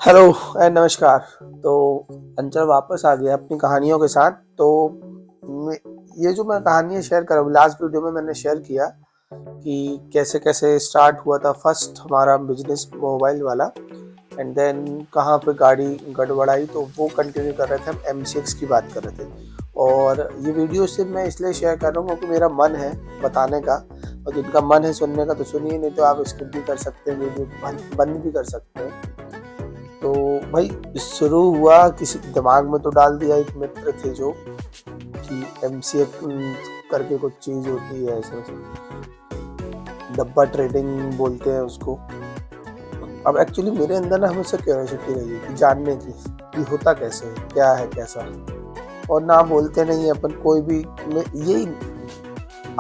Hello and नमस्कार। तो अंचल वापस आ गया अपनी कहानियों के साथ। तो ये जो मैं कहानियाँ शेयर कर रहा हूँ, लास्ट वीडियो में मैंने शेयर किया कि कैसे कैसे स्टार्ट हुआ था फर्स्ट हमारा बिजनेस मोबाइल वाला, एंड देन कहाँ पे गाड़ी गड़बड़ाई, तो वो कंटिन्यू कर रहे थे। हम M6 की बात कर रहे थे। और ये वीडियो सिर्फ मैं इसलिए शेयर कर रहा हूँ क्योंकि मेरा मन है बताने का, और जिनका मन है सुनने का तो सुनिए, नहीं तो आप स्किप भी कर सकते हैं, वीडियो बंद भी कर सकते हैं। तो भाई शुरू हुआ, किसी दिमाग में तो डाल दिया, एक मित्र थे जो कि MCA करके कुछ चीज होती है, ऐसे डब्बा ट्रेडिंग बोलते हैं उसको। अब एक्चुअली मेरे अंदर ना हमेशा क्यूरियोसिटी रही है कि जानने की कि होता कैसे है, क्या है कैसा। और ना बोलते नहीं अपन कोई भी, यही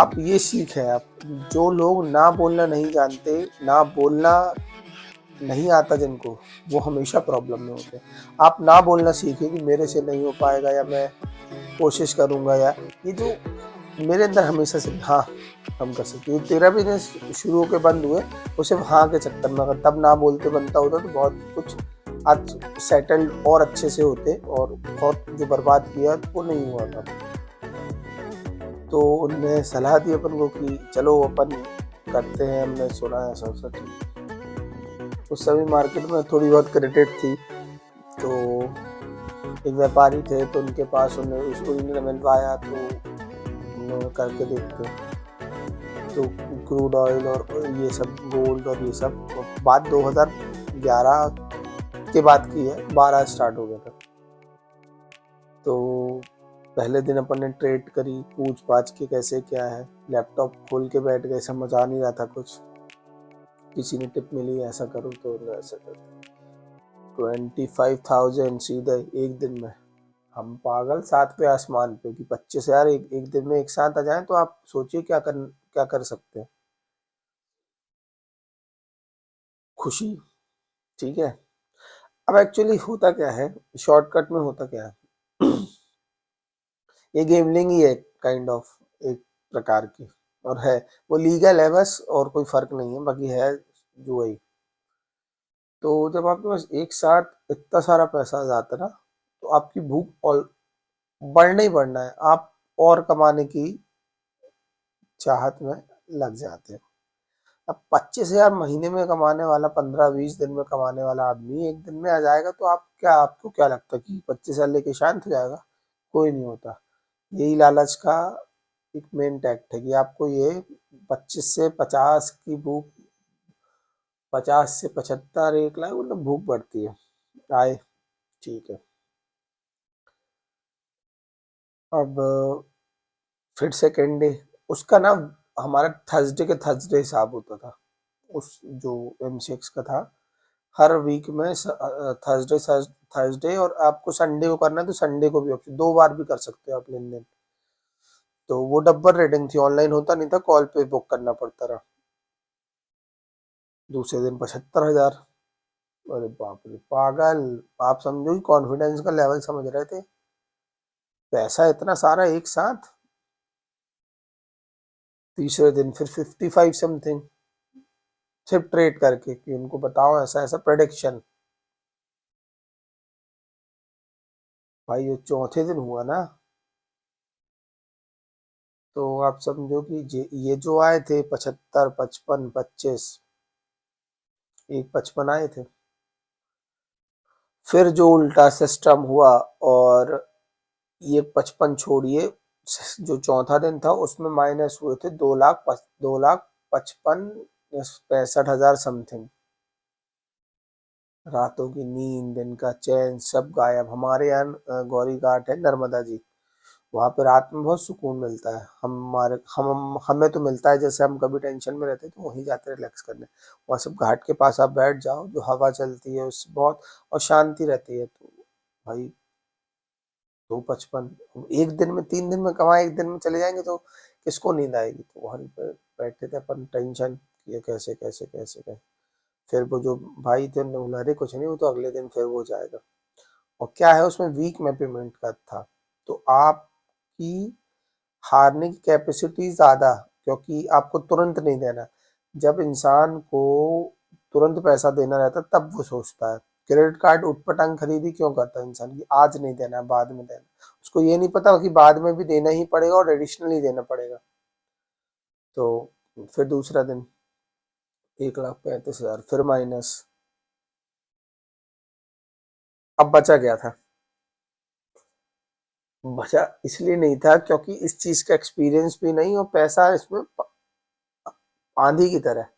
आप ये सीख है। आप जो लोग ना बोलना नहीं जानते, ना बोलना नहीं आता जिनको, वो हमेशा प्रॉब्लम में होते हैं। आप ना बोलना सीखें कि मेरे से नहीं हो पाएगा, या मैं कोशिश करूंगा, या ये जो मेरे अंदर हमेशा से हाँ हम कर सकते हैं। तेरा बिजनेस शुरू होकर बंद हुए वो सिर्फ हाँ के चक्कर में, अगर तब ना बोलते बनता होता तो बहुत कुछ आज सेटल्ड और अच्छे से होते, और बहुत जो बर्बाद किया वो नहीं हुआ था। तो उनने सलाह दी अपन को कि चलो अपन करते हैं। हमने सुना है सब सच। उस समय मार्केट में थोड़ी बहुत क्रेडिट थी, तो एक व्यापारी थे तो उनके पास उन्हें उसको उन्होंने मिलवाया, तो उन्होंने करके देखते। तो क्रूड ऑयल और ये सब गोल्ड और ये सब बात 2011 के बाद की है, 12 स्टार्ट हो गया था। तो पहले दिन अपन ने ट्रेड करी, पूछ पाछ के कैसे क्या है, लैपटॉप खोल के बैठ गए, समझ आ नहीं रहा था कुछ। किसी ने टिप मिली ऐसा करो तो ऐसा करो। 25,000 सीधे एक दिन में। हम पागल 7वें आसमान पे कि 25,000 एक दिन में एक साथ आ जाए, तो आप सोचिए क्या कर सकते हैं। खुशी। ठीक है। अब एक्चुअली होता क्या है, शॉर्टकट में होता क्या है ये गेमलिंग ही है, काइंड ऑफ एक प्रकार की। और है, वो लीगल है बस, और कोई फर्क नहीं है, बाकी है जो वही। तो जब आपके पास एक साथ इतना सारा पैसा आ जाता है ना, तो आपकी भूख और बढ़ना ही बढ़ना है, आप और कमाने की चाहत में लग जाते हैं। अब 25,000 महीने में कमाने वाला, 15-20 दिन में कमाने वाला आदमी एक दिन में आ जाएगा, तो आपको क्या लगता है कि 25,000 लेके शांत हो जाएगा? कोई नहीं होता। यही लालच का एक मेन टैक्ट है कि आपको ये 25 से 50 की भूख, 50 से 75, 1 लाख, मतलब भूख बढ़ती है। आए, ठीक है। अब फिर सेकेंड डे उसका ना, हमारा थर्सडे के थर्सडे हिसाब होता था उस जो M6 का था। हर वीक में थर्सडे थर्सडे, और आपको संडे को करना है तो संडे को भी ऑप्शन, 2 बार भी कर सकते हो आप लेन देन। तो वो डब्बल रेटिंग थी, ऑनलाइन होता नहीं था, कॉल पे बुक करना पड़ता रहा। दूसरे दिन 75,000। अरे बाप रे पागल। आप समझो कि कॉन्फिडेंस का लेवल समझ रहे थे, पैसा इतना सारा एक साथ। तीसरे दिन फिर 55 समथिंग, सिर्फ ट्रेड करके कि उनको बताओ ऐसा ऐसा प्रेडिक्शन। भाई ये चौथे दिन हुआ ना, तो आप समझो कि ये जो आए थे 75, 55, 25, एक 55 आए थे। फिर जो उल्टा सिस्टम हुआ, और ये 55 छोड़िए, जो चौथा दिन था उसमें माइनस हुए थे 2 लाख, 2,55, 65,000 समथिंग। रातों की नींद, दिन का चैन सब गायब। हमारे यहाँ गौरी घाट है, नर्मदा जी, वहाँ पे रात में बहुत सुकून मिलता है। हमारे हम हमें तो मिलता है, जैसे हम कभी टेंशन में रहते हैं तो वहीं जाते हैं रिलैक्स करने। वहाँ सब घाट के पास आप बैठ जाओ, जो हवा चलती है उससे बहुत और शांति रहती है। तो भाई 255 एक दिन में, 3 दिन में कमाए, एक दिन में चले जाएंगे तो किसको नींद आएगी। तो वहीं पे बैठे थे अपन, टेंशन ये कैसे कैसे कैसे कैसे। फिर वो जो भाई थे उन्होंने बोला अरे कुछ नहीं, वो तो अगले दिन फिर वो जाएगा। और क्या है उसमें, वीक में पेमेंट का था। तो आपकी हारने की कैपेसिटी ज़्यादा, क्योंकि आपको तुरंत नहीं देना। जब इंसान को तुरंत पैसा देना रहता तब वो सोचता है। क्रेडिट कार्ड उठपटांग खरीदी क्यों करता है इंसान की, आज नहीं देना है, बाद में देना। उसको ये नहीं पता कि बाद में भी देना ही पड़ेगा और एडिशनली देना पड़ेगा। तो फिर दूसरा दिन 1,35,000 फिर माइनस। अब बचा क्या था? बचा इसलिए नहीं था क्योंकि इस चीज का एक्सपीरियंस भी नहीं और पैसा इसमें आंधी की तरह।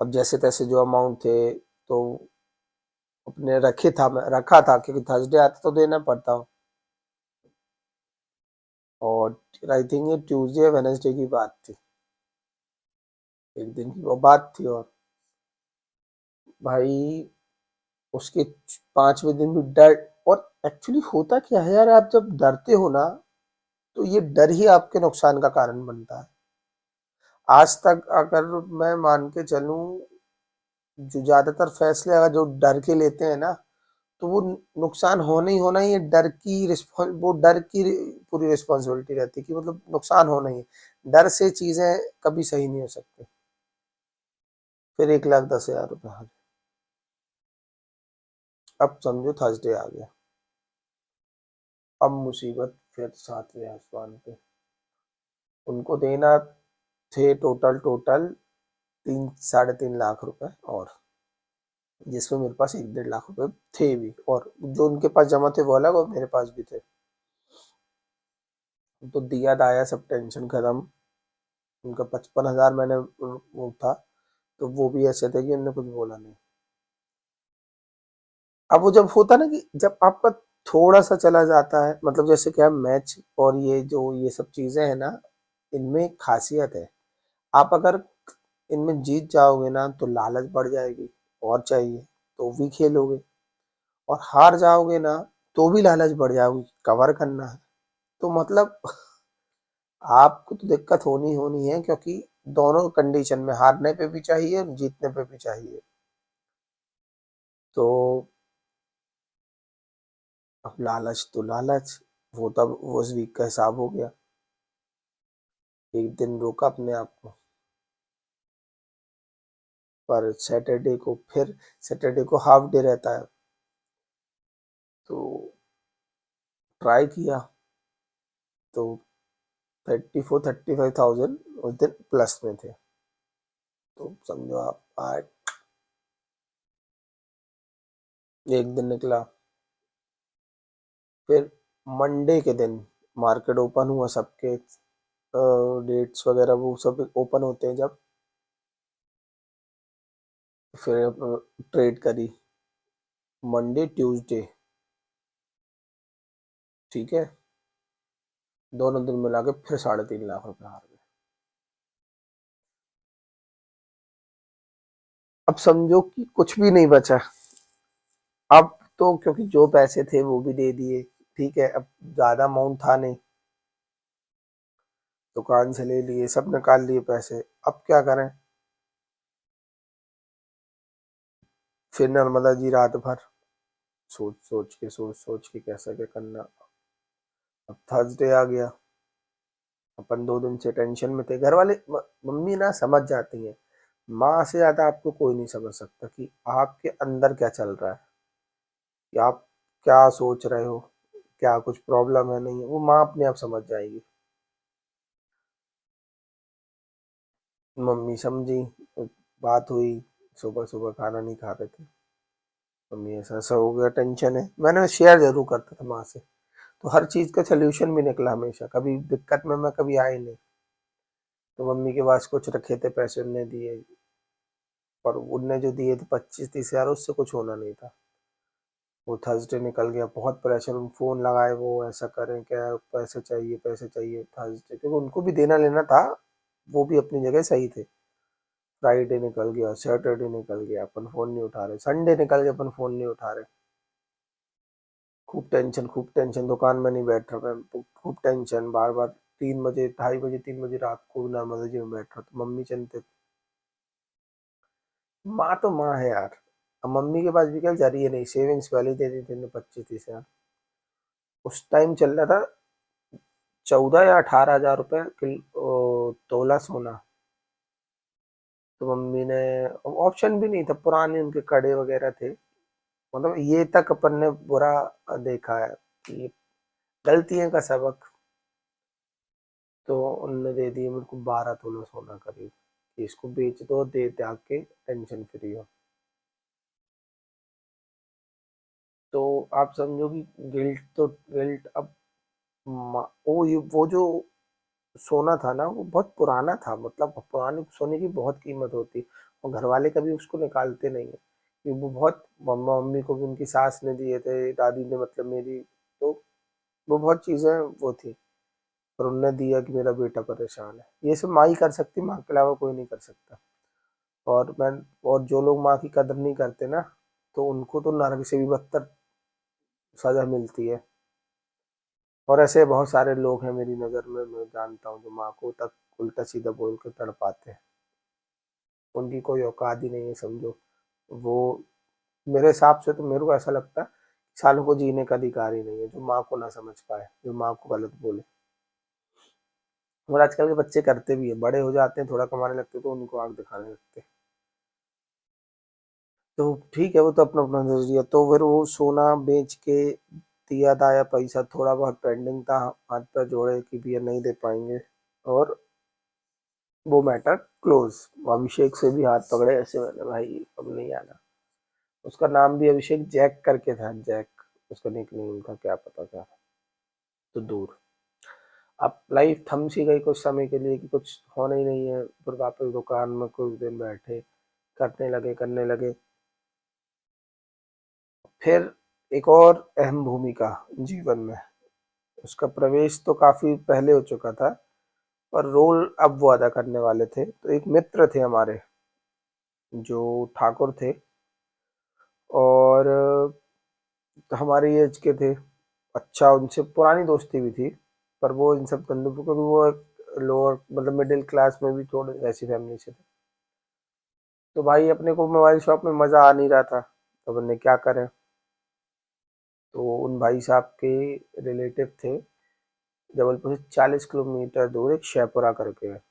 अब जैसे तैसे जो अमाउंट थे तो अपने रखा था क्योंकि थर्सडे आता तो देना पड़ता हो। और आई थिंक ये ट्यूसडे या वेनेसडे की बात थी, एक दिन की वो बात थी। और भाई उसके 5वें दिन भी डर। और एक्चुअली होता क्या है यार, आप जब डरते हो ना तो ये डर ही आपके नुकसान का कारण बनता है। आज तक अगर मैं मान के चलूं, जो ज्यादातर फैसले अगर जो डर के लेते हैं ना, तो वो नुकसान होना ही होना ही है। वो डर की पूरी रिस्पॉन्सिबिलिटी रहती है कि मतलब नुकसान होना ही है। डर से चीजें कभी सही नहीं हो सकती। फिर 1,10,000 रुपये हारे। अब समझो थर्सडे आ गया। अब मुसीबत फिर 7वें आसमान पे। उनको देना थे टोटल 3-3.5 लाख रुपए, और जिसमें मेरे पास 1-1.5 लाख रुपए थे भी, और जो उनके पास जमा थे वो अलग और मेरे पास भी थे। तो दिया दाया सब टेंशन खत्म। उनका 55,000 मैंने वो था, तो वो भी ऐसे थे कि उन्होंने कुछ बोला नहीं। अब वो जब होता ना कि जब आपका थोड़ा सा चला जाता है, मतलब जैसे क्या मैच और ये सब चीजें हैं ना, इनमें एक खासियत है। आप अगर इनमें जीत जाओगे ना तो लालच बढ़ जाएगी, और चाहिए तो भी खेलोगे। और हार जाओगे ना तो भी लालच बढ़ जाओगी, कवर करना है। तो मतलब आपको तो दिक्कत होनी होनी है, क्योंकि दोनों कंडीशन में हारने पे भी चाहिए और जीतने पे भी चाहिए। तो अब लालच तो लालच, वो तब वो उस वीक का हिसाब हो गया। एक दिन रोका अपने आप को। पर सैटरडे को हाफ डे रहता है, तो ट्राई किया। तो 34-35,000 उस दिन प्लस में थे। तो समझो आप आज एक दिन निकला। फिर मंडे के दिन मार्केट ओपन हुआ, सबके डेट्स वगैरह वो सब ओपन होते हैं जब। फिर ट्रेड करी मंडे ट्यूसडे, ठीक है। दोनों दिन मिला के फिर 3.5 लाख रुपए हार गए। अब समझो कि कुछ भी नहीं बचा। अब तो क्योंकि जो पैसे थे वो भी दे दिए, ठीक है। अब ज्यादा अमाउंट था नहीं, दुकान से ले लिए, सब निकाल लिए पैसे। अब क्या करें? फिर नर्मदा जी रात भर सोच के कैसा क्या करना। अब थर्सडे आ गया। अपन 2 दिन से टेंशन में थे। घर वाले मम्मी ना समझ जाती हैं। माँ से ज्यादा आपको कोई नहीं समझ सकता कि आपके अंदर क्या चल रहा है, कि आप क्या सोच रहे हो, क्या कुछ प्रॉब्लम है नहीं है, वो माँ अपने आप समझ जाएगी। मम्मी समझी, बात हुई। सुबह सुबह खाना नहीं खा रहे थे। मम्मी ऐसा ऐसा हो गया, टेंशन है। मैंने शेयर जरूर करता था माँ से। तो हर चीज का सोल्यूशन भी निकला हमेशा, कभी दिक्कत में मैं कभी आई नहीं। तो मम्मी के पास कुछ रखे थे पैसे, उनने दिए। पर उनने जो दिए थे 25-30 हजार, उससे कुछ होना नहीं था। वो थर्सडे निकल गया, बहुत प्रेशर, उन फोन लगाए, वो ऐसा करें क्या, पैसे चाहिए थर्सडे, क्योंकि उनको भी देना लेना था। वो भी अपनी जगह सही थे। फ्राइडे निकल गया, सैटरडे निकल गया, अपन फोन नहीं उठा रहे। संडे निकल गया, अपन फोन नहीं उठा रहे। खूब टेंशन, दुकान में नहीं बैठ रहा मैं, खूब टेंशन। बार बार 3 बजे, 2:30 बजे, 3 बजे रात को नर्मदा जी में बैठ रहा, तो मम्मी चिंतित। माँ तो माँ है यार। अब मम्मी के पास भी क्या जरिए नहीं, सेविंग्स वाली दे दी थी 25-30 हजार। उस टाइम चल रहा था 14 या 18 हजार रुपए तोला सोना। तो मम्मी ने, ऑप्शन भी नहीं था, पुराने उनके कड़े वगैरह थे, मतलब ये तक अपन ने बुरा देखा है कि गलतियों का सबक। तो उनने दे दिए मेरे को 12 तोला सोना करीब, कि इसको बेच दो, दे त्याग के टेंशन फ्री हो। तो आप समझो कि गिल्ट तो गिल्ट अब, वो जो सोना था ना, वो बहुत पुराना था, मतलब पुराने सोने की बहुत कीमत होती, और घर वाले कभी उसको निकालते नहीं है, कि वो बहुत, मम्मा मम्मी को भी उनकी सास ने दिए थे, दादी ने मतलब मेरी, तो वो बहुत चीजें वो थी, पर उनने दिया कि मेरा बेटा परेशान है। ये सब माँ ही कर सकती, माँ के अलावा कोई नहीं कर सकता। और मैं, और जो लोग माँ की कदर नहीं करते ना, तो उनको तो नरक से भी बदतर सजा मिलती है। और ऐसे बहुत सारे लोग हैं मेरी नज़र में, मैं जानता हूँ, जो माँ को तक उल्टा सीधा बोल के तड़पाते हैं, उनकी कोई औकात ही नहीं है समझो। वो, मेरे हिसाब से तो मेरे को ऐसा लगता है, सालों को जीने का अधिकार ही नहीं है, जो माँ को ना समझ पाए, जो माँ को गलत बोले। और आजकल के बच्चे करते भी है, बड़े हो जाते हैं, थोड़ा कमाने लगते हैं, तो उनको आंख दिखाने लगते हैं। तो ठीक है, वो तो अपना अपना नजरिया। तो फिर वो सोना बेच के दिया दाया पैसा, थोड़ा बहुत पेंडिंग था, हाथ पर जोड़े कि भैया नहीं दे पाएंगे, और वो मैटर क्लोज। अभिषेक से भी हाथ पकड़े ऐसे, मैंने भाई अब नहीं आना। उसका नाम भी अभिषेक जैक करके था, जैक उसका निकनेम था, क्या पता क्या। तो दूर, अब लाइफ थम सी गई कुछ समय के लिए, कि कुछ होना ही नहीं है, फिर वापस दुकान में कुछ दिन बैठे, करने लगे। फिर एक और अहम भूमिका जीवन में, उसका प्रवेश तो काफी पहले हो चुका था, पर रोल अब वो अदा करने वाले थे। तो एक मित्र थे हमारे, जो ठाकुर थे, और हमारे एज के थे। अच्छा, उनसे पुरानी दोस्ती भी थी, पर वो इन सब धंधों को, क्योंकि वो एक लोअर मतलब मिडिल क्लास में भी थोड़े ऐसी फैमिली से थे। तो भाई अपने को मोबाइल शॉप में मज़ा आ नहीं रहा था, तो हमने क्या करें। तो उन भाई साहब के रिलेटिव थे, जबलपुर से 40 किलोमीटर दूर एक शेपुरा करके है,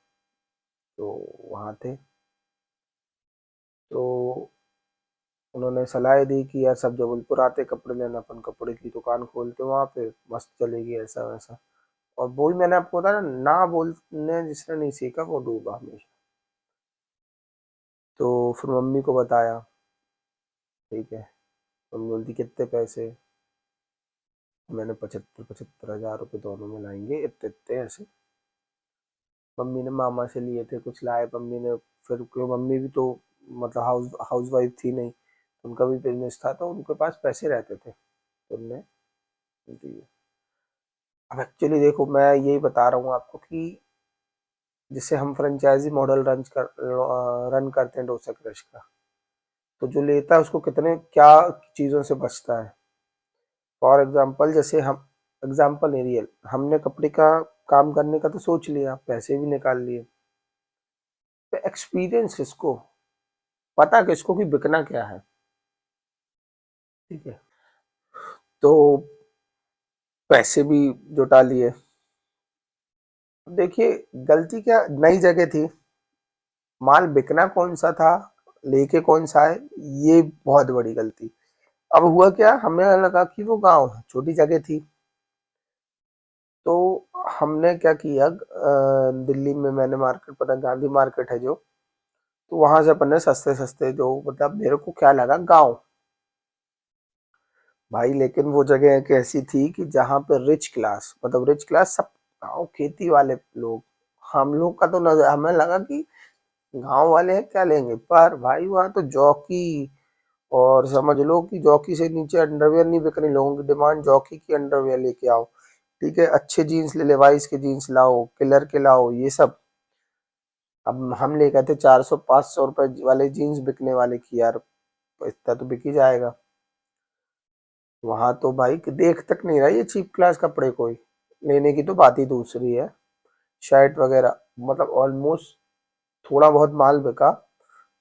तो वहाँ थे। तो उन्होंने सलाह दी कि यार सब जबलपुर आते कपड़े लेना, अपन कपड़े की दुकान खोलते वहाँ पे, मस्त चलेगी ऐसा वैसा। और वो ही मैंने आपको बताया ना, ना बोलने जिसने नहीं सीखा वो डूबा हमेशा। तो फिर मम्मी को बताया, ठीक है। मम्मी बोलती कितने पैसे, मैंने 75,000 रुपये दोनों में लाएंगे, इतने इतने ऐसे। मम्मी ने मामा से लिए थे, कुछ लाए मम्मी ने। फिर क्यों, मम्मी भी तो मतलब हाउस वाइफ थी नहीं, उनका भी बिजनेस था, तो उनके पास पैसे रहते थे, तो उनने दिए। अब एक्चुअली देखो, मैं यही बता रहा हूँ आपको कि जिससे हम फ्रेंचाइजी मॉडल रन करते हैं डोसा क्रश का, तो जो लेता है उसको कितने क्या चीज़ों से बचता है। फॉर एग्जाम्पल, जैसे हम, एग्जाम्पल नहीं रियल, हमने कपड़े का काम करने का तो सोच लिया, पैसे भी निकाल लिए, तो एक्सपीरियंस किसको, पता किसको कि बिकना क्या है, ठीक है। तो पैसे भी जुटा लिए। देखिए, गलती क्या, नई जगह थी, माल बिकना कौन सा था, लेके कौन सा है, ये बहुत बड़ी गलती। अब हुआ क्या, हमें लगा कि वो गांव है, छोटी जगह थी। तो हमने क्या किया, दिल्ली में मैंने मार्केट, पता गांधी मार्केट है जो, तो वहां से अपन ने सस्ते सस्ते, जो मतलब मेरे को क्या लगा गांव, भाई लेकिन वो जगह एक ऐसी थी कि जहाँ पे रिच क्लास, मतलब रिच क्लास सब गांव खेती वाले लोग, हम लोग का तो नजर, हमें लगा कि गांव वाले हैं क्या लेंगे, पर भाई वहाँ तो जॉकी, और समझ लो कि जॉकी से नीचे अंडरवेयर नहीं बिक रही, लोगों की डिमांड जॉकी की अंडरवेयर लेके आओ, ठीक है, अच्छे जीन्स ले, लेवाइस के जीन्स लाओ, किलर के लाओ, ये सब। अब हम ले गए थे 400-500 रुपए वाले जीन्स बिकने वाले की, यार इतना तो बिक ही जाएगा। वहां तो भाई देख तक नहीं रहा ये चीप क्लास कपड़े, कोई लेने की तो बात ही दूसरी है। शर्ट वगैरह, मतलब ऑलमोस्ट थोड़ा बहुत माल बिका,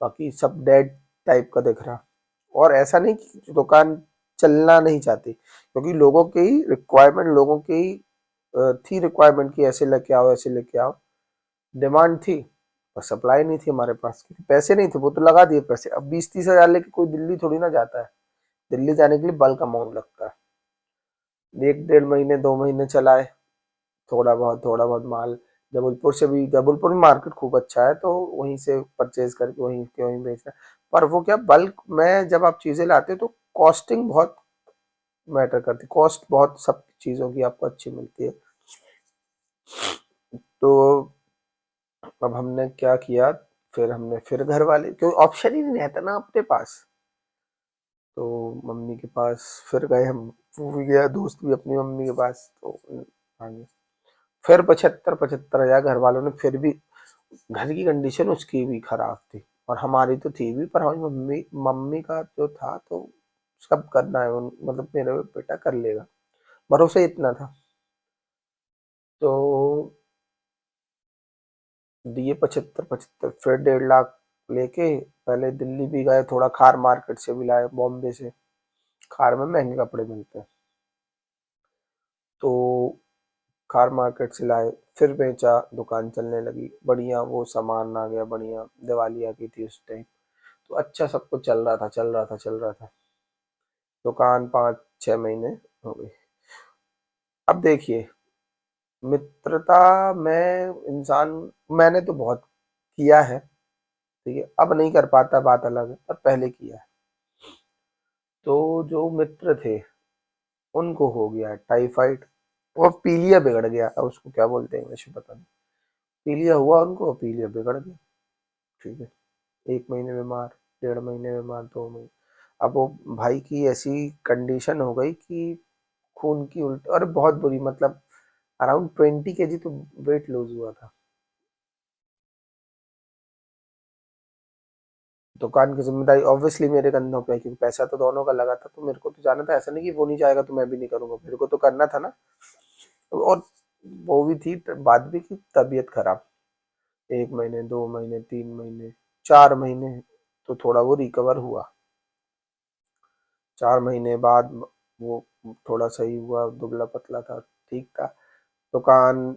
बाकी सब डेड टाइप का दिख रहा। और ऐसा नहीं कि दुकान चलना नहीं चाहती, क्योंकि लोगों की रिक्वायरमेंट, लोगों की थी रिक्वायरमेंट कि ऐसे लेके आओ, ऐसे लेके आओ, डिमांड थी, और सप्लाई नहीं थी हमारे पास, क्योंकि पैसे नहीं थे, वो तो लगा दिए पैसे। अब 20-30 हज़ार लेके कोई दिल्ली थोड़ी ना जाता है, दिल्ली जाने के लिए बल्क अमाउंट लगता है। 1 डेढ़ महीने 2 महीने चलाए, थोड़ा बहुत माल जबलपुर से भी, जबलपुर में मार्केट खूब अच्छा है, तो वहीं से परचेज करके वहीं के वहीं बेचना। पर वो क्या, बल्क में जब आप चीज़ें लाते हो तो कॉस्टिंग बहुत मैटर करती, कॉस्ट बहुत सब चीज़ों की आपको अच्छी मिलती है। तो अब हमने क्या किया, फिर हमने फिर घर वाले, क्यों ऑप्शन ही नहीं रहता ना अपने पास, तो मम्मी के पास फिर गए हम, वो भी गया दोस्त भी अपनी मम्मी के पास, तो हाँ जी, फिर 75-75 हज़ार घर वालों ने फिर भी। घर की कंडीशन उसकी भी खराब थी और हमारी तो थी भी, पर हमारी मम्मी मम्मी का जो था तो सब करना है मतलब मेरा बेटा कर लेगा, भरोसा इतना था। तो दिए 75-75, फिर 1.5 लाख लेके पहले दिल्ली भी गए, थोड़ा खार मार्केट से भी लाए, बॉम्बे से, खार में महंगे कपड़े मिलते हैं, तो खार मार्केट से लाए, फिर बेचा, दुकान चलने लगी बढ़िया, वो सामान आ गया बढ़िया, दिवाली आ गई थी उस टाइम, तो अच्छा सब कुछ चल रहा था, चल रहा था। दुकान 5-6 महीने हो गई। अब देखिए, मित्रता में इंसान, मैंने तो बहुत किया है, ठीक है, अब नहीं कर पाता, बात अलग है, पर पहले किया है। तो जो मित्र थे उनको हो गया टाइफाइड, वो पीलिया बिगड़ गया, अब उसको क्या बोलते हैं इंग्लिश में पता नहीं, पीलिया हुआ उनको, पीलिया बिगड़ गया, ठीक है, 1 महीने बीमार, 1.5 महीने बीमार, 2 महीने। अब वो भाई की ऐसी कंडीशन हो गई कि खून की उल्टी, और बहुत बुरी, मतलब अराउंड 20 kg तो वेट लूज हुआ था। दुकान की जिम्मेदारी ऑब्वियसली मेरे कंधों पे है, क्योंकि पैसा तो दोनों का लगा था, तो मेरे को तो जाना था, ऐसा नहीं कि वो नहीं जाएगा तो मैं भी नहीं करूंगा, मेरे को तो करना था ना। और वो भी थी बात भी की तबीयत खराब, 1 महीने 2 महीने 3 महीने 4 महीने, तो थोड़ा वो रिकवर हुआ, 4 महीने बाद वो थोड़ा सही हुआ, दुबला पतला था, ठीक था। दुकान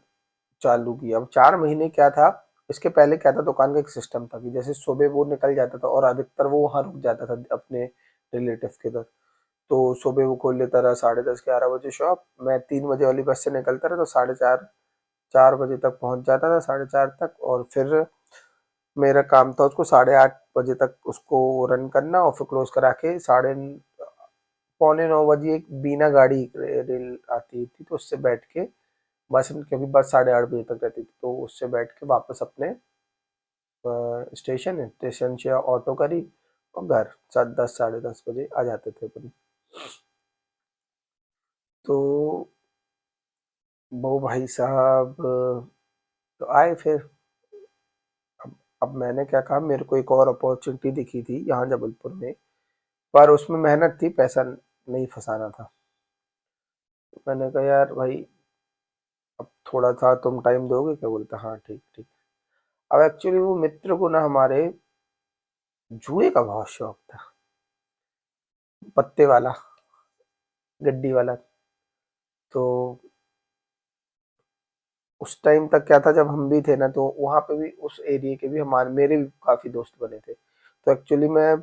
चालू किया, अब 4 महीने क्या था, इसके पहले क्या था, दुकान का एक सिस्टम था कि जैसे सुबह वो निकल जाता था और अधिकतर वो वहाँ रुक जाता था अपने रिलेटिव के घर, तो सुबह वो खोल लेता रहा 10:30-11 बजे शॉप, मैं 3 बजे वाली बस से निकलता रहा, तो 4:30-4 बजे तक पहुंच जाता था, 4:30 तक, और फिर मेरा काम था उसको 8:30 बजे तक उसको रन करना, और फिर क्लोज करा के 8:45-9 बजे एक बीना गाड़ी रेल आती थी, तो उससे बैठ के बस, क्योंकि बस 8:30 बजे तक रहती थी, तो उससे बैठ के वापस अपने स्टेशन से ऑटो करी, और घर 10-10, 10:30 बजे आ जाते थे अपन। तो वो भाई साहब तो आए फिर, अब मैंने क्या कहा, मेरे को एक और अपॉर्चुनिटी दिखी थी यहाँ जबलपुर में, पर उसमें मेहनत थी, पैसा नहीं फंसाना था, तो मैंने कहा यार भाई, अब थोड़ा सा तुम टाइम दोगे क्या, बोलता हाँ ठीक ठीक। अब एक्चुअली वो मित्र को ना हमारे जुए का बहुत शौक था, पत्ते वाला, गड्डी वाला, तो उस टाइम तक क्या था, जब हम भी थे ना, तो वहाँ पे भी उस एरिया के भी हमारे मेरे भी काफ़ी दोस्त बने थे, तो एक्चुअली मैं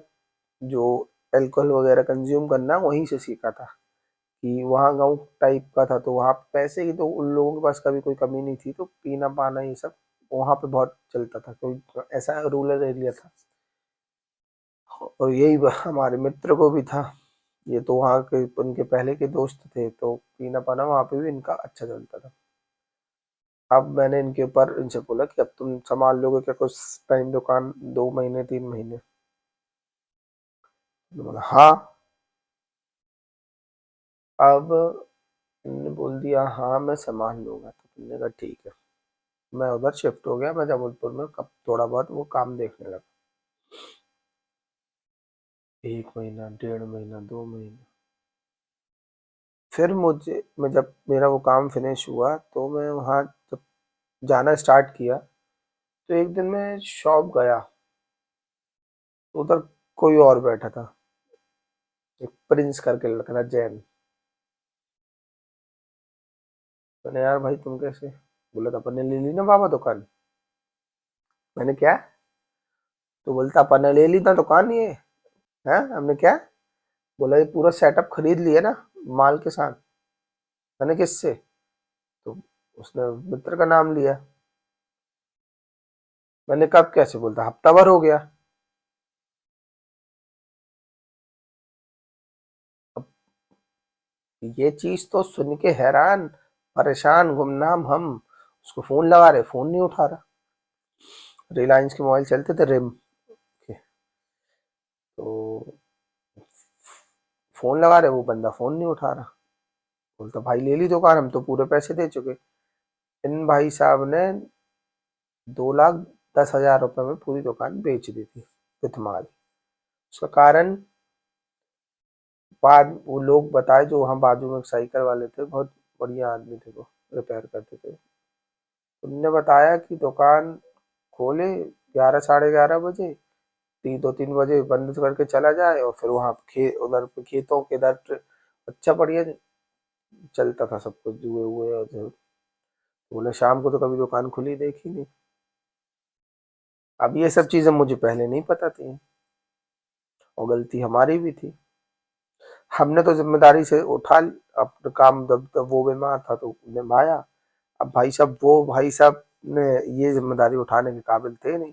जो अल्कोहल वगैरह कंज्यूम करना वहीं से सीखा था, कि वहाँ गांव टाइप का था, तो वहाँ पे पैसे की तो उन लोगों के पास कभी कोई कमी नहीं थी, तो पीना पाना ये सब वहाँ पे बहुत चलता था, क्योंकि ऐसा रूरल एरिया था, और यही हमारे मित्र को भी था, ये तो वहाँ के उनके पहले के दोस्त थे, तो पीना पाना वहाँ पे भी इनका अच्छा चलता था। अब मैंने इनके ऊपर इनसे बोला कि अब तुम संभाल लोगे क्या कुछ टाइम दुकान, 2 महीने 3 महीने, तो बोला हाँ। अब इन्होंने बोल दिया हाँ मैं संभाल लूंगा, तो तुमने कहा ठीक है, मैं उधर शिफ्ट हो गया, मैं जबलपुर में कब थोड़ा बहुत वो काम देखने लगा, 1 महीना 1.5 महीना 2 महीने, फिर मुझे, मैं जब मेरा वो काम फिनिश हुआ, तो मैं वहाँ जब जाना स्टार्ट किया, तो एक दिन मैं शॉप गया, तो उधर कोई और बैठा था, एक प्रिंस करके लड़का था, जैन। मैंने यार भाई तुम कैसे, बोला था अपन ने ले ली ना बाबा दुकान, मैंने क्या? तो बोलता अपन ने ले ली ना दुकान ये। है हमने क्या? बोला ये पूरा सेटअप खरीद लिया ना, माल के साथ। मैंने किससे? तो उसने मित्र का नाम लिया। मैंने कब कैसे? बोलता हफ्ता भर हो गया। अब ये चीज तो सुन के हैरान परेशान गुमनाम हम। उसको फोन लगा रहे, फोन नहीं उठा रहा। रिलायंस के मोबाइल चलते थे रिम के। तो फोन लगा रहे, वो बंदा फोन नहीं उठा रहा। बोलता भाई ले ली दुकान, हम तो पूरे पैसे दे चुके। इन भाई साहब ने 2,10,000 रुपए में पूरी दुकान बेच दी थी विथ माल। उसका कारण बाद वो लोग बताए, जो वहाँ बाजू में साइकिल वाले थे, बहुत बढ़िया आदमी थे, वो रिपेयर करते थे। उनने बताया कि दुकान खोले 11 साढ़े 11 बजे, 2-3 बजे बंद करके चला जाए, और फिर वहाँ उधर पे खेतों के इधर अच्छा बढ़िया चलता था सब कुछ, जुए हुए और बोले शाम को तो कभी दुकान खुली देखी नहीं। अब ये सब चीजें मुझे पहले नहीं पता थी, और गलती हमारी भी थी। हमने तो जिम्मेदारी से उठा अपना काम, जब तब वो बीमार था तो निभाया। अब भाई साहब, वो भाई साहब ने ये जिम्मेदारी उठाने के काबिल थे नहीं।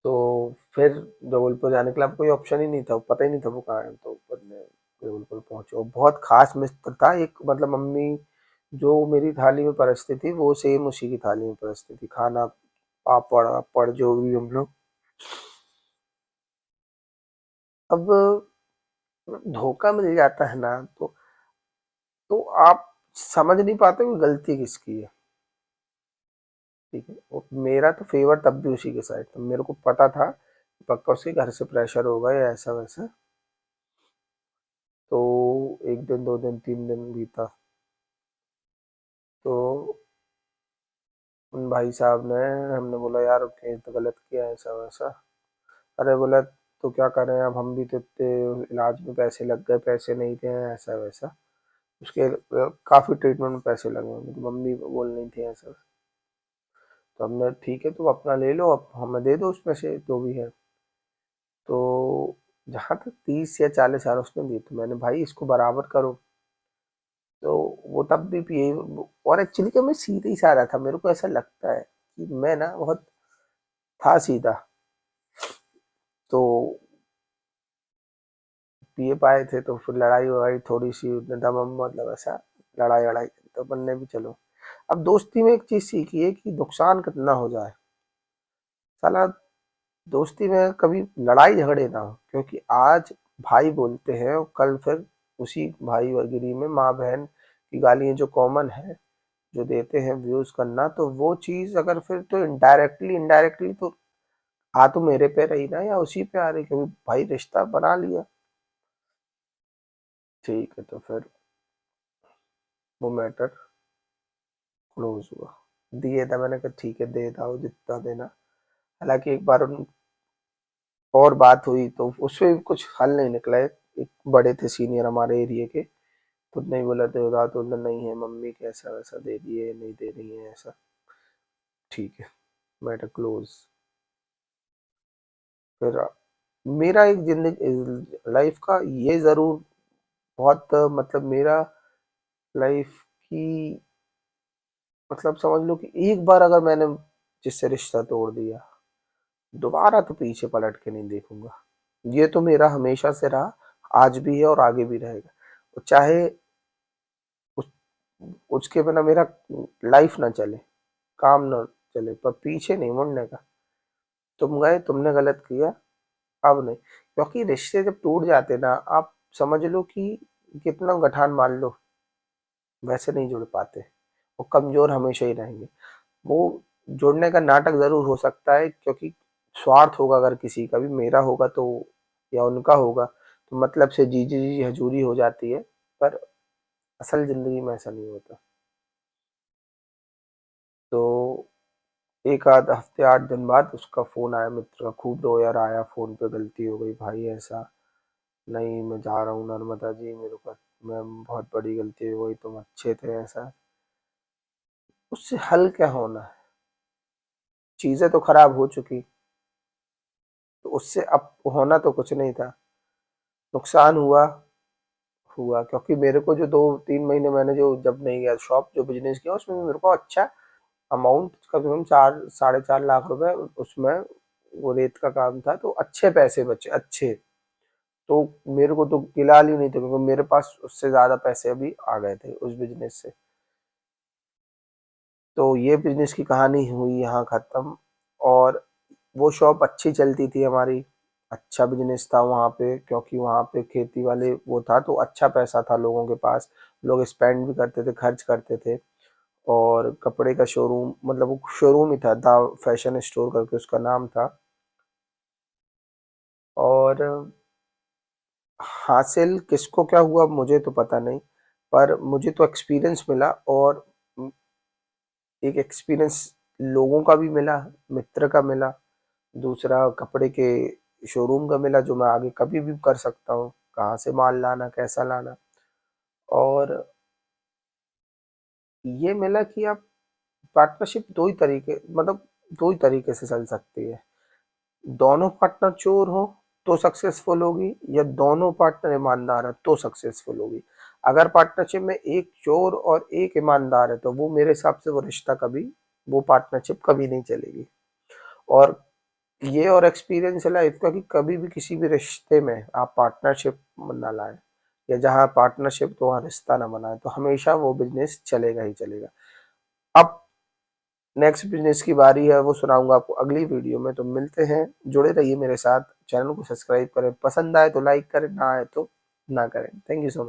तो फिर जबलपुर जाने के लिए अब कोई ऑप्शन ही नहीं था, पता ही नहीं था वो कहाँ है। तो फिर मैं जबलपुर पहुंचे, और बहुत खास मित्र था एक, मतलब मम्मी जो मेरी थाली में परसती थी वो सेम उसी की थाली में परसती थी खाना। पापड़ वापड़ जो भी हम लोग। अब धोखा मिल जाता है ना, तो आप समझ नहीं पाते कि गलती किसकी है। ठीक है, और मेरा तो फेवर तब भी उसी के साइड था। मेरे को पता था कि पक्का उसके घर से प्रेशर होगा या ऐसा वैसा। तो एक दिन, 2 दिन, 3 दिन बीता, तो उन भाई साहब ने, हमने बोला यार कहीं तो गलत किया है ऐसा वैसा। अरे बोला तो क्या करें, अब हम भी तो इतने इलाज में पैसे लग गए, पैसे नहीं थे ऐसा वैसा। उसके काफी ट्रीटमेंट में पैसे लगे होंगे, तो मम्मी बोल रही थी ऐसा। तो हमने ठीक है, तो अपना ले लो, अब हमें दे दो उसमें से जो भी है। तो जहाँ तक 30 या 40 हजार उसने दी, तो मैंने भाई इसको बराबर करो। तो वो तब भी पिए, और एक्चुअली क्या मैं सीधे ही साधा था, मेरे को ऐसा लगता है कि मैं ना बहुत था सीधा। तो पिए पाए थे, तो फिर लड़ाई वड़ाई थोड़ी सी दम मतलब ऐसा, लड़ाई वड़ाई तो बनने भी चलो। अब दोस्ती में एक चीज सीखी है कि नुकसान कितना हो जाए, साला दोस्ती में कभी लड़ाई झगड़े ना हो, क्योंकि आज भाई बोलते हैं और कल फिर उसी भाई वगैरह में माँ बहन की गालियां जो कॉमन है, जो देते हैं व्यूज करना, तो वो चीज अगर फिर तो इनडायरेक्टली इनडायरेक्टली तो आ तो मेरे पे रही ना, या उसी पे आ रही, क्योंकि भाई रिश्ता बना लिया। ठीक है, तो फिर वो मैटर क्लोज हुआ। दिए था, मैंने कहा ठीक है दे दो जितना देना। हालांकि एक बार और बात हुई, तो उसमें भी कुछ हल नहीं निकला है। एक बड़े थे सीनियर हमारे एरिया के, तो नहीं बोला तो उदा, तो उन्होंने नहीं है मम्मी के ऐसा वैसा दे दिए, नहीं दे रही है ऐसा। ठीक है, मैटर क्लोज। फिर मेरा एक जिंदगी लाइफ का ये जरूर बहुत मतलब मेरा लाइफ की, मतलब समझ लो कि एक बार अगर मैंने जिससे रिश्ता तोड़ दिया, दोबारा तो पीछे पलट के नहीं देखूंगा। ये तो मेरा हमेशा से रहा, आज भी है और आगे भी रहेगा। और चाहे उस, उसके बिना मेरा लाइफ ना चले, काम ना चले, पर पीछे नहीं मुड़ने का। तुम गए, तुमने गलत किया, अब नहीं। क्योंकि रिश्ते जब टूट जाते ना, आप समझ लो कि कितना गठान मान लो, वैसे नहीं जुड़ पाते। वो कमजोर हमेशा ही रहेंगे। वो जुड़ने का नाटक जरूर हो सकता है, क्योंकि स्वार्थ होगा अगर किसी का भी, मेरा होगा तो या उनका होगा, तो मतलब से जी जी जी हजूरी हो जाती है। पर असल जिंदगी में ऐसा नहीं होता। तो एक आध हफ्ते 8 दिन बाद उसका फोन आया, मित्र का, खूब रोया आया फोन पे, गलती हो गई भाई ऐसा, नहीं मैं जा रहा हूँ नर्मदा जी, मेरे को मैं बहुत बड़ी गलती हो गई, तुम अच्छे थे ऐसा। उससे हल क्या होना है? चीज़ें तो खराब हो चुकी, तो उससे अब होना तो कुछ नहीं था। नुकसान हुआ, हुआ क्योंकि मेरे को जो 2-3 महीने मैंने जो जब नहीं गया शॉप जो बिज़नेस किया उसमें भी मेरे को अच्छा अमाउंट कम से कम 4 साढ़े 4 लाख रुपए उसमें वो रेत का काम था, तो अच्छे पैसे बचे, अच्छे। तो मेरे को तो फिलहाल ही नहीं थे क्योंकि मेरे पास उससे ज़्यादा पैसे अभी आ गए थे उस बिज़नेस से। तो ये बिज़नेस की कहानी हुई यहाँ ख़त्म। और वो शॉप अच्छी चलती थी हमारी, अच्छा बिज़नेस था वहाँ पे क्योंकि वहाँ पे खेती वाले वो था तो अच्छा पैसा था लोगों के पास, लोग स्पेंड भी करते थे, खर्च करते थे। और कपड़े का शोरूम मतलब वो शोरूम ही था, द फैशन स्टोर करके उसका नाम था। और हासिल किसको क्या हुआ मुझे तो पता नहीं, पर मुझे तो एक्सपीरियंस मिला और एक एक्सपीरियंस लोगों का भी मिला, मित्र का मिला, दूसरा कपड़े के शोरूम का मिला जो मैं आगे कभी भी कर सकता हूँ, कहाँ से माल लाना, कैसा लाना। और ये मिला कि आप पार्टनरशिप 2 ही तरीके मतलब 2 ही तरीके से चल सकती है। दोनों पार्टनर चोर हो तो सक्सेसफुल होगी या दोनों पार्टनर ईमानदार है तो सक्सेसफुल होगी। अगर पार्टनरशिप में एक चोर और एक ईमानदार है तो वो मेरे हिसाब से वो रिश्ता कभी वो पार्टनरशिप कभी नहीं चलेगी। और ये और एक्सपीरियंस है लाइफ का कि कभी भी किसी भी रिश्ते में आप पार्टनरशिप ना लाएं या जहाँ पार्टनरशिप तो वहाँ रिश्ता ना बनाए तो हमेशा वो बिजनेस चलेगा ही चलेगा। अब नेक्स्ट बिजनेस की बारी है वो सुनाऊंगा आपको अगली वीडियो में, तो मिलते हैं, जुड़े रहिए मेरे साथ, चैनल को सब्सक्राइब करें, पसंद आए तो लाइक करें, ना आए तो ना करें। Thank you so much.